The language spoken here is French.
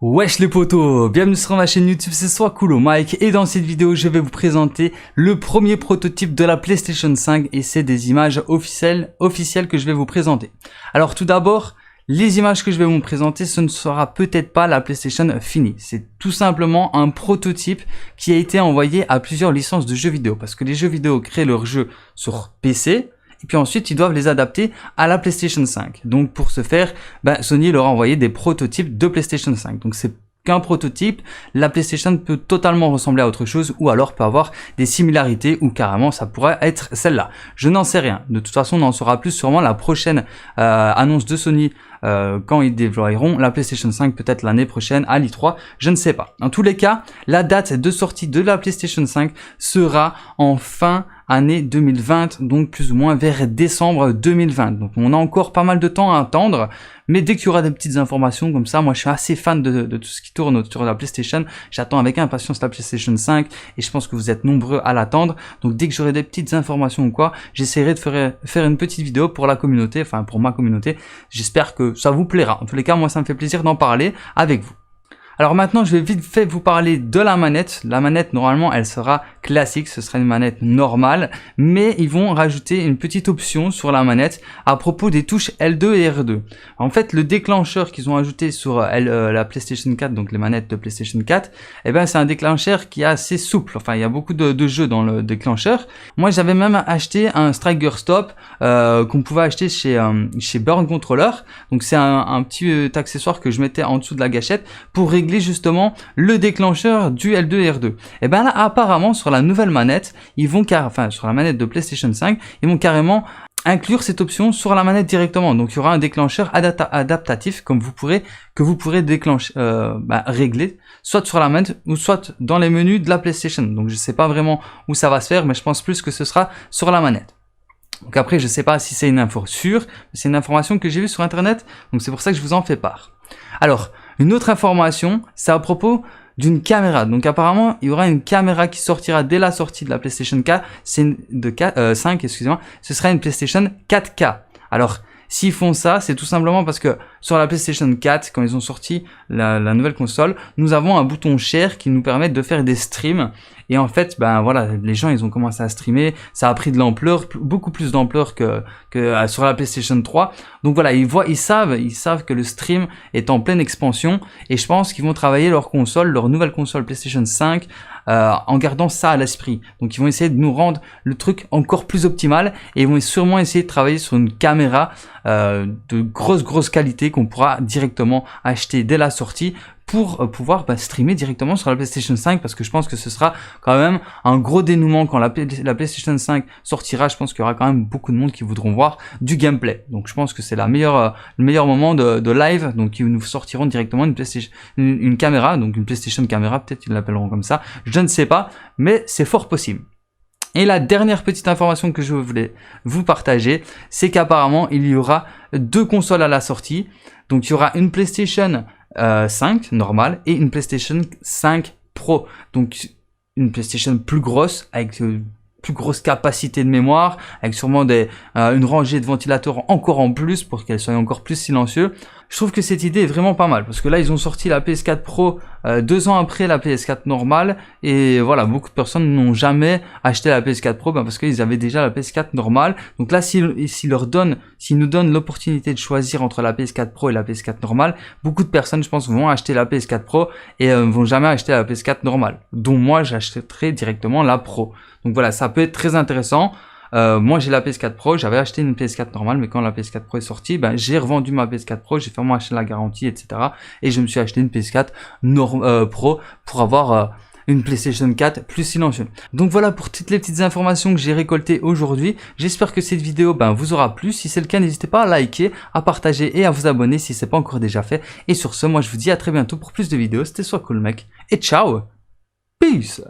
Wesh les potos, bienvenue sur ma chaîne YouTube, c'est Soiscool Mike et dans cette vidéo je vais vous présenter le premier prototype de la PlayStation 5 et c'est des images officielles que je vais vous présenter. Alors tout d'abord, les images que je vais vous présenter, ce ne sera peut-être pas la PlayStation finie, c'est tout simplement un prototype qui a été envoyé à plusieurs licences de jeux vidéo parce que les jeux vidéo créent leurs jeux sur PC. Et puis ensuite, ils doivent les adapter à la PlayStation 5. Donc pour ce faire, Sony leur a envoyé des prototypes de PlayStation 5. Donc c'est qu'un prototype, la PlayStation peut totalement ressembler à autre chose ou alors peut avoir des similarités ou carrément ça pourrait être celle-là. Je n'en sais rien. De toute façon, on en saura plus sûrement la prochaine annonce de Sony quand ils déploieront la PlayStation 5 peut-être l'année prochaine à l'E3, je ne sais pas. En tous les cas, la date de sortie de la PlayStation 5 sera en fin année 2020, donc plus ou moins vers décembre 2020. Donc on a encore pas mal de temps à attendre, mais dès qu'il y aura des petites informations comme ça, moi je suis assez fan de tout ce qui tourne autour de la PlayStation. J'attends avec impatience la PlayStation 5 et je pense que vous êtes nombreux à l'attendre. Donc dès que j'aurai des petites informations ou quoi, j'essaierai de faire une petite vidéo pour la communauté, enfin pour ma communauté. J'espère que ça vous plaira. En tous les cas, moi ça me fait plaisir d'en parler avec vous. Alors maintenant, je vais vite fait vous parler de la manette. La manette, normalement, elle sera classique. Ce sera une manette normale. Mais ils vont rajouter une petite option sur la manette à propos des touches L2 et R2. En fait, le déclencheur qu'ils ont ajouté sur la PlayStation 4, donc les manettes de PlayStation 4, c'est un déclencheur qui est assez souple. Enfin, il y a beaucoup de jeux dans le déclencheur. Moi, j'avais même acheté un Striker Stop qu'on pouvait acheter chez Burn Controller. Donc, c'est un petit accessoire que je mettais en dessous de la gâchette pour régler justement le déclencheur du L2 et R2. Et ben là, apparemment, sur la nouvelle manette, sur la manette de PlayStation 5, ils vont carrément inclure cette option sur la manette directement. Donc, il y aura un déclencheur adaptatif que vous pourrez déclencher, régler, soit sur la manette ou soit dans les menus de la PlayStation. Donc, je sais pas vraiment où ça va se faire, mais je pense plus que ce sera sur la manette. Donc après, je sais pas si c'est une info sûre, c'est une information que j'ai vue sur Internet, donc c'est pour ça que je vous en fais part. Alors, une autre information, c'est à propos d'une caméra. Donc apparemment, il y aura une caméra qui sortira dès la sortie de la PlayStation 5, excusez-moi. Ce sera une PlayStation 4K. Alors, s'ils font ça, c'est tout simplement parce que sur la PlayStation 4, quand ils ont sorti la nouvelle console, nous avons un bouton share qui nous permet de faire des streams. Et en fait, les gens, ils ont commencé à streamer. Ça a pris de l'ampleur, beaucoup plus d'ampleur que sur la PlayStation 3. Donc voilà, ils savent que le stream est en pleine expansion. Et je pense qu'ils vont travailler leur nouvelle console PlayStation 5, en gardant ça à l'esprit. Donc ils vont essayer de nous rendre le truc encore plus optimal. Et ils vont sûrement essayer de travailler sur une caméra de grosse qualité qu'on pourra directement acheter dès la sortie pour pouvoir streamer directement sur la PlayStation 5 parce que je pense que ce sera quand même un gros dénouement quand la PlayStation 5 sortira. Je pense qu'il y aura quand même beaucoup de monde qui voudront voir du gameplay. Donc je pense que c'est le meilleur moment de live. Donc ils nous sortiront directement une caméra, donc une PlayStation caméra, peut-être qu'ils l'appelleront comme ça. Je ne sais pas, mais c'est fort possible. Et la dernière petite information que je voulais vous partager, c'est qu'apparemment il y aura deux consoles à la sortie. Donc il y aura une PlayStation 5 normale et une PlayStation 5 Pro. Donc une PlayStation plus grosse avec plus grosse capacité de mémoire, avec sûrement une rangée de ventilateurs encore en plus pour qu'elle soit encore plus silencieuse. Je trouve que cette idée est vraiment pas mal parce que là ils ont sorti la PS4 Pro 2 ans après la PS4 normale et voilà, beaucoup de personnes n'ont jamais acheté la PS4 Pro parce qu'ils avaient déjà la PS4 normale. Donc là s'ils nous donnent l'opportunité de choisir entre la PS4 Pro et la PS4 normale, beaucoup de personnes je pense vont acheter la PS4 Pro et vont jamais acheter la PS4 normale, dont moi j'achèterai directement la Pro. Donc voilà, ça peut être très intéressant. Moi j'ai la PS4 Pro, j'avais acheté une PS4 normale, mais quand la PS4 Pro est sortie, j'ai revendu ma PS4 Pro, j'ai fait moi acheter la garantie, etc. Et je me suis acheté une PS4 Pro pour avoir une PlayStation 4 plus silencieuse. Donc voilà pour toutes les petites informations que j'ai récoltées aujourd'hui. J'espère que cette vidéo vous aura plu. Si c'est le cas, n'hésitez pas à liker, à partager et à vous abonner si c'est pas encore déjà fait. Et sur ce, moi je vous dis à très bientôt pour plus de vidéos. C'était Soiscool Mec et ciao, peace.